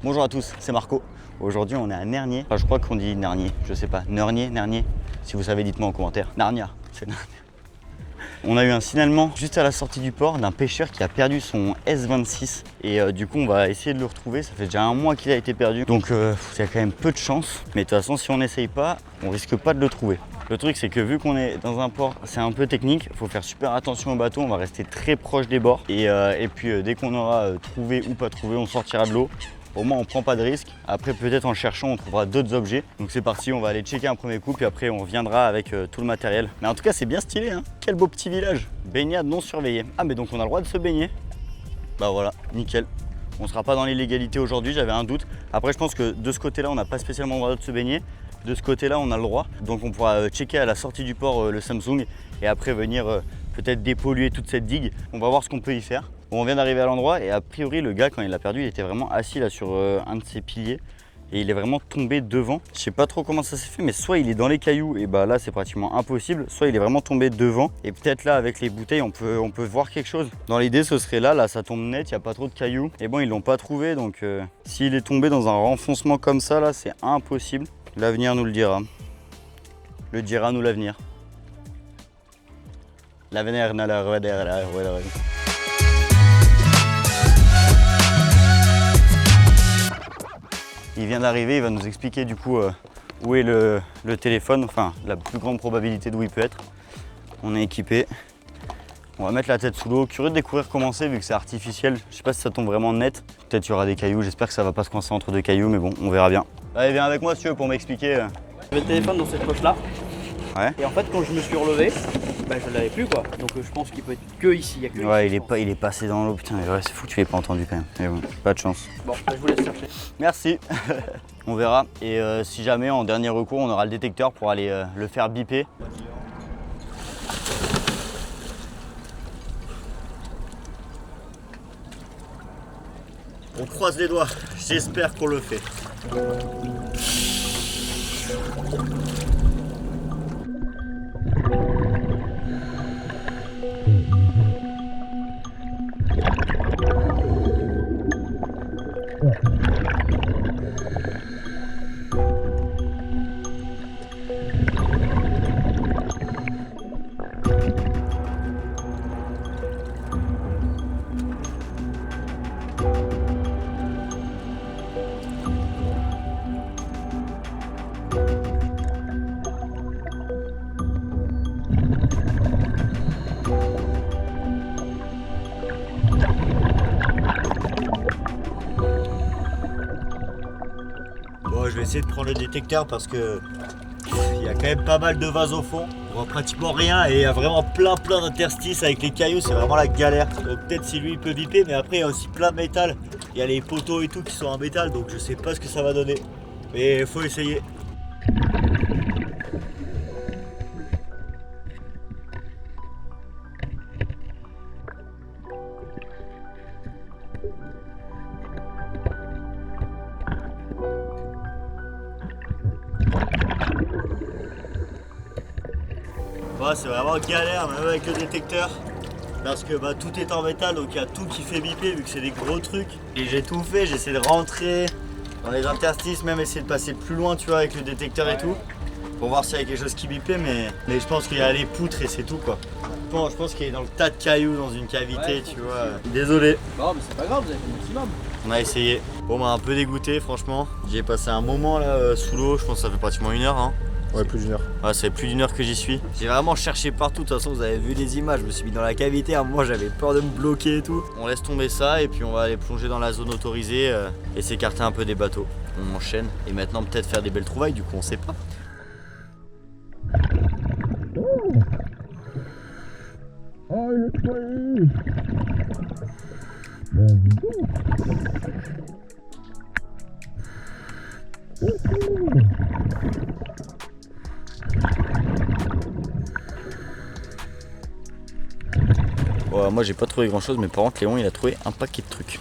Bonjour à tous, c'est Marco. Aujourd'hui on est à Nernier. Enfin, je crois qu'on dit Nernier, je sais pas. Nernier. Si vous savez, dites-moi en commentaire. Narnia, c'est Narnia. On a eu un signalement juste à la sortie du port d'un pêcheur qui a perdu son S26 et du coup on va essayer de le retrouver. Ça fait déjà un mois qu'il a été perdu, donc il y a quand même peu de chance. Mais de toute façon, si on n'essaye pas, on risque pas de le trouver. Le truc, c'est que vu qu'on est dans un port, c'est un peu technique, il faut faire super attention au bateau, on va rester très proche des bords et puis dès qu'on aura trouvé ou pas trouvé, on sortira de l'eau. Au moins on prend pas de risque. Après peut-être en cherchant on trouvera d'autres objets. Donc c'est parti, on va aller checker un premier coup puis après on reviendra avec tout le matériel. Mais en tout cas c'est bien stylé hein. Quel beau petit village. Baignade non surveillée. Ah mais donc on a le droit de se baigner. Bah voilà, nickel. On sera pas dans l'illégalité aujourd'hui, j'avais un doute. Après je pense que de ce côté là on n'a pas spécialement le droit de se baigner. De ce côté là on a le droit. Donc on pourra checker à la sortie du port le Samsung et après venir peut-être dépolluer toute cette digue. On va voir ce qu'on peut y faire. Bon, on vient d'arriver à l'endroit et a priori le gars quand il l'a perdu il était vraiment assis là sur un de ses piliers et il est vraiment tombé devant. Je sais pas trop comment ça s'est fait mais soit il est dans les cailloux et bah là c'est pratiquement impossible, soit il est vraiment tombé devant et peut-être là avec les bouteilles on peut voir quelque chose. Dans l'idée ce serait là ça tombe net, il n'y a pas trop de cailloux et bon ils l'ont pas trouvé donc s'il est tombé dans un renfoncement comme ça là c'est impossible. L'avenir nous le dira. Le dira nous l'avenir. L'avenir n'a la redère. Il vient d'arriver, il va nous expliquer du coup où est le téléphone, enfin la plus grande probabilité d'où il peut être. On est équipé. On va mettre la tête sous l'eau. Curieux de découvrir comment c'est vu que c'est artificiel. Je sais pas si ça tombe vraiment net. Peut-être qu'il y aura des cailloux, j'espère que ça va pas se coincer entre deux cailloux, mais bon, on verra bien. Allez, viens avec moi si tu veux pour m'expliquer. J'avais le téléphone dans cette poche là. Ouais. Et en fait quand je me suis relevé, bah, je l'avais plus quoi. Donc je pense qu'il peut être que ici. Il y a que Ouais, ici, il est passé dans l'eau, putain, ouais, c'est fou que tu l'aies pas entendu quand même. Mais bon, pas de chance. Bon, bah, je vous laisse chercher. Merci. On verra. Et si jamais en dernier recours on aura le détecteur pour aller le faire biper. On croise les doigts, j'espère qu'on le fait. Bon, je vais essayer de prendre le détecteur parce que il y a quand même pas mal de vases au fond. On voit pratiquement rien et il y a vraiment plein d'interstices avec les cailloux, c'est vraiment la galère. Donc peut-être si lui il peut biper, mais après il y a aussi plein de métal. Il y a les poteaux et tout qui sont en métal, donc je sais pas ce que ça va donner. Mais il faut essayer. Ouais, c'est vraiment galère même avec le détecteur parce que bah, tout est en métal donc il y a tout qui fait biper vu que c'est des gros trucs et j'ai tout fait, j'essaie de rentrer dans les interstices, même essayer de passer plus loin tu vois avec le détecteur et tout pour voir s'il y a quelque chose qui bipait mais je pense qu'il y a les poutres et c'est tout quoi. Bon, je pense qu'il est dans le tas de cailloux dans une cavité tu vois. Désolé. Bon mais c'est pas grave, vous avez fait le maximum. On a essayé. Bon bah un peu dégoûté franchement. J'ai passé un moment là sous l'eau, je pense que ça fait pratiquement 1 heure hein. Ouais, plus d'1 heure. Ouais, ça fait plus d'1 heure que j'y suis. J'ai vraiment cherché partout, de toute façon vous avez vu les images, je me suis mis dans la cavité, à un moment j'avais peur de me bloquer et tout. On laisse tomber ça et puis on va aller plonger dans la zone autorisée et s'écarter un peu des bateaux. On enchaîne et maintenant peut-être faire des belles trouvailles, du coup on sait pas. Oh, il est tombé. Ouais, moi j'ai pas trouvé grand chose, mais par contre Léon il a trouvé un paquet de trucs.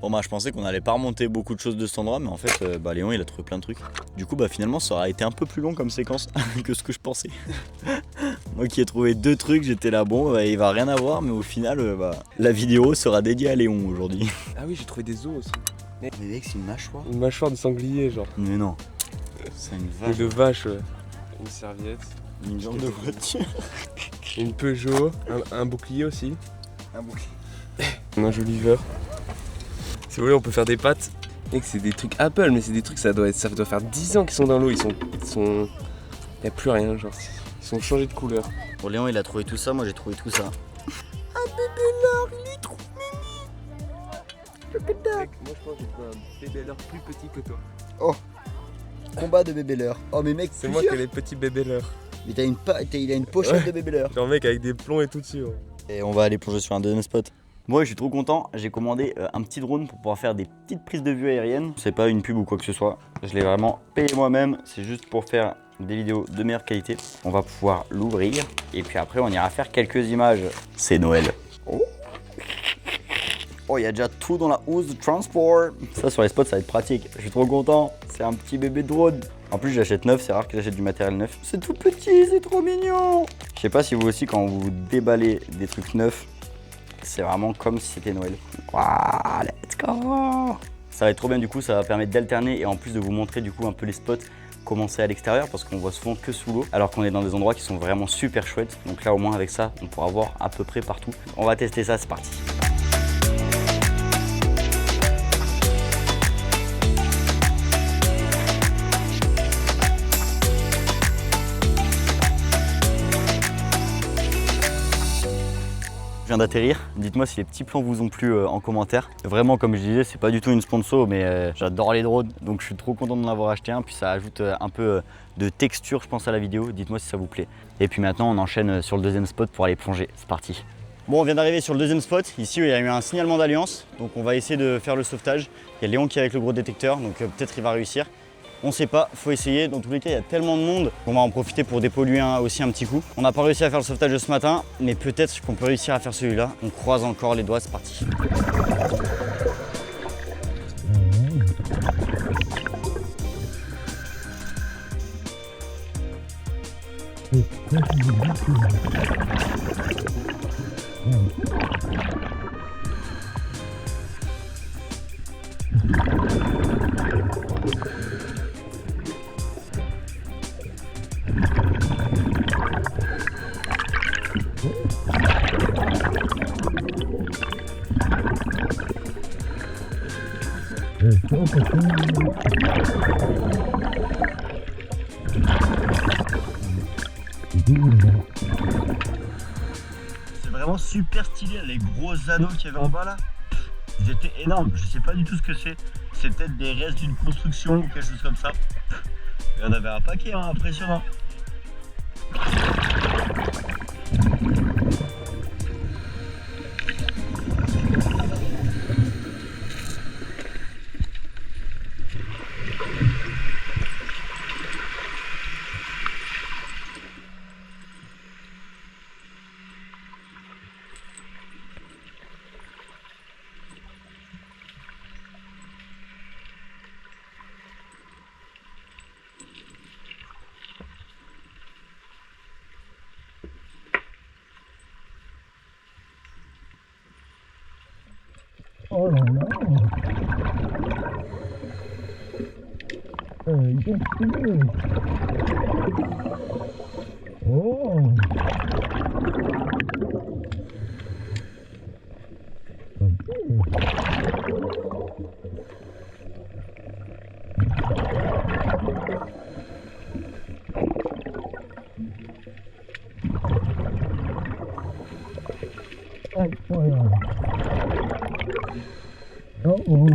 Bon bah je pensais qu'on allait pas remonter beaucoup de choses de cet endroit, mais en fait Léon il a trouvé plein de trucs. Du coup finalement ça aura été un peu plus long comme séquence que ce que je pensais. Moi qui ai trouvé 2 trucs, j'étais là bon il va rien avoir, mais au final la vidéo sera dédiée à Léon aujourd'hui. Ah oui, j'ai trouvé des os aussi. Mais mec c'est une mâchoire. Une mâchoire de sanglier genre. Mais non, c'est une Ou vache. de vache, ouais. Une serviette. Une jambe de voiture. Une Peugeot. Un bouclier aussi. Un bouclier. Un joli verre. Si vous voulez, on peut faire des pâtes. Mec, c'est des trucs Apple, mais c'est des trucs, ça doit faire 10 ans qu'ils sont dans l'eau. Ils sont... Y a plus rien, genre. Ils sont changés de couleur. Pour Léon il a trouvé tout ça, moi j'ai trouvé tout ça. Mec, moi je pense que j'ai trouvé un bébé leurre plus petit que toi. Combat de bébé leurre. Oh mais mec, C'est moi qui ai les petits bébés leurres. Mais il a une pochette de bébé leurre. Genre mec avec des plombs et tout dessus. Ouais. Et on va aller plonger sur un deuxième spot. Moi je suis trop content, j'ai commandé un petit drone pour pouvoir faire des petites prises de vue aériennes. C'est pas une pub ou quoi que ce soit, je l'ai vraiment payé moi-même, c'est juste pour faire des vidéos de meilleure qualité. On va pouvoir l'ouvrir et puis après on ira faire quelques images. C'est Noël. Oh, il y a déjà tout dans la housse de transport. Ça sur les spots ça va être pratique, je suis trop content. C'est un petit bébé drone. En plus j'achète neuf, c'est rare que j'achète du matériel neuf. C'est tout petit, c'est trop mignon. Je sais pas si vous aussi quand vous déballez des trucs neufs, c'est vraiment comme si c'était Noël. Waouh, let's go. Ça va être trop bien du coup, ça va permettre d'alterner et en plus de vous montrer du coup un peu les spots, comment c'est à l'extérieur parce qu'on voit souvent que sous l'eau alors qu'on est dans des endroits qui sont vraiment super chouettes. Donc là au moins avec ça, on pourra voir à peu près partout. On va tester ça, c'est parti. Je viens d'atterrir, dites-moi si les petits plans vous ont plu en commentaire. Vraiment comme je disais, c'est pas du tout une sponsor mais j'adore les drones donc je suis trop content d'en avoir acheté un, puis ça ajoute un peu de texture je pense à la vidéo, dites-moi si ça vous plaît. Et puis maintenant on enchaîne sur le deuxième spot pour aller plonger, c'est parti. Bon on vient d'arriver sur le deuxième spot, ici il y a eu un signalement d'alliance, donc on va essayer de faire le sauvetage. Il y a Léon qui est avec le gros détecteur donc peut-être il va réussir. On sait pas, faut essayer. Dans tous les cas, il y a tellement de monde qu'on va en profiter pour dépolluer aussi un petit coup. On n'a pas réussi à faire le sauvetage de ce matin, mais peut-être qu'on peut réussir à faire celui-là. On croise encore les doigts, c'est parti. C'est vraiment super stylé, les gros anneaux qu'il y avait en bas là. Ils étaient énormes, je sais pas du tout ce que c'est. C'est peut-être des restes d'une construction ou quelque chose comme ça. Il y en avait un paquet, hein, impressionnant. Oh là là. Qu'est-ce que c'est? Oh. Incroyable. Oh oh.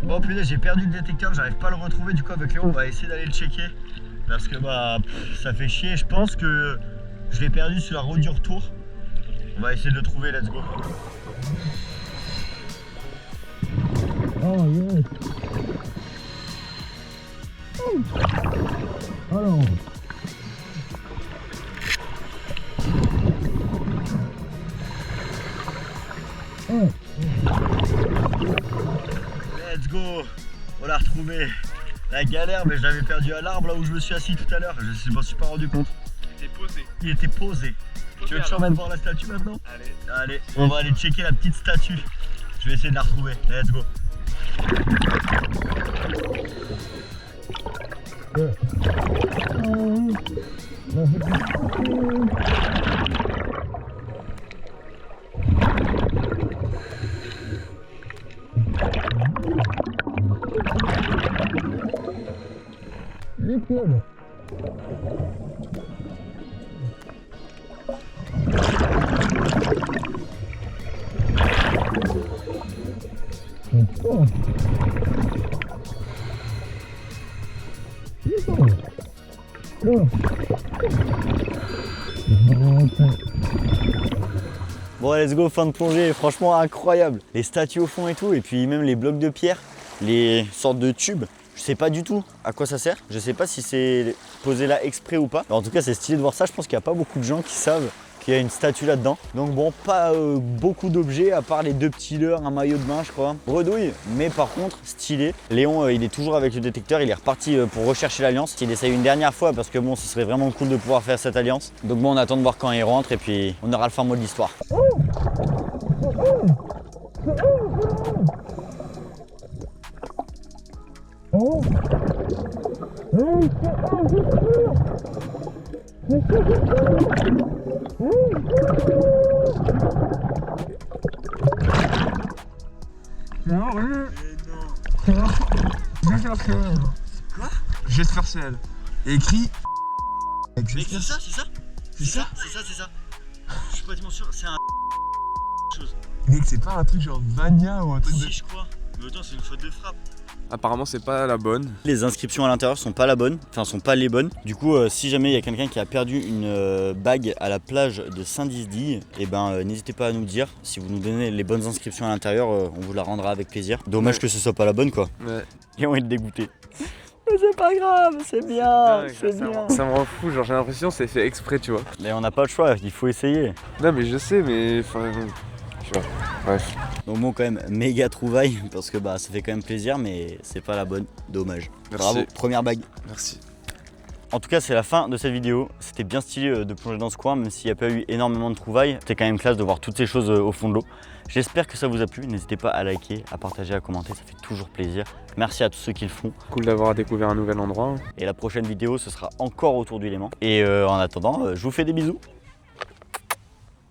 Bon punaise, j'ai perdu le détecteur, j'arrive pas à le retrouver, du coup avec Léon on va essayer d'aller le checker. Parce que bah ça fait chier, je pense que je l'ai perdu sur la route du retour. On va essayer de le trouver, let's go. Oh yes. Alors. Oh. Let's go. On l'a retrouvé. La galère, mais je l'avais perdu à l'arbre là où je me suis assis tout à l'heure. Je m'en suis pas rendu compte. Il était posé. Il était posé. Tu veux que je t'emmène voir la statue maintenant? Allez. Allez, on va aller checker la petite statue. Je vais essayer de la retrouver. Let's go. Nickel. Oh. Oh. Bon, let's go, fin de plongée, franchement incroyable. Les statues au fond et tout, et puis même les blocs de pierre, les sortes de tubes. Je sais pas du tout à quoi ça sert. Je sais pas si c'est posé là exprès ou pas. Mais en tout cas, c'est stylé de voir ça. Je pense qu'il n'y a pas beaucoup de gens qui savent qu'il y a une statue là-dedans. Donc bon, pas beaucoup d'objets à part les deux petits leurres, un maillot de bain, je crois. Bredouille, mais par contre, stylé. Léon, il est toujours avec le détecteur. Il est reparti pour rechercher l'alliance. Il essaye une dernière fois parce que bon, ce serait vraiment cool de pouvoir faire cette alliance. Donc bon, on attend de voir quand il rentre et puis on aura le fin mot de l'histoire. Oh. Geste partiel. Et écrit. Mais c'est ça, c'est ça? C'est ça? C'est ça, c'est ça. Je suis pas tellement sûr, c'est un chose. Mec, c'est pas un truc genre Vania ou un truc de. Si, je crois. Mais autant, c'est une faute de frappe. Apparemment, c'est pas la bonne. Les inscriptions à l'intérieur sont pas la bonne, enfin sont pas les bonnes. Du coup, si jamais il y a quelqu'un qui a perdu une bague à la plage de Saint-Dizdille, et ben n'hésitez pas à nous dire. Si vous nous donnez les bonnes inscriptions à l'intérieur, on vous la rendra avec plaisir. Dommage que ce soit pas la bonne quoi. Ouais. Et on va être dégoûté. Mais c'est pas grave, c'est bien, c'est bien. Ça me rend fou, genre j'ai l'impression que c'est fait exprès, tu vois. Mais on n'a pas le choix, il faut essayer. Non, mais je sais, mais enfin. Tu vois. Bref. Donc bon, quand même, méga trouvaille, parce que bah ça fait quand même plaisir, mais c'est pas la bonne, dommage. Merci. Bravo, première bague. Merci. En tout cas, c'est la fin de cette vidéo. C'était bien stylé de plonger dans ce coin, même s'il n'y a pas eu énormément de trouvailles. C'était quand même classe de voir toutes ces choses au fond de l'eau. J'espère que ça vous a plu. N'hésitez pas à liker, à partager, à commenter, ça fait toujours plaisir. Merci à tous ceux qui le font. Cool d'avoir découvert un nouvel endroit. Et la prochaine vidéo, ce sera encore autour du Léman. Et en attendant, je vous fais des bisous.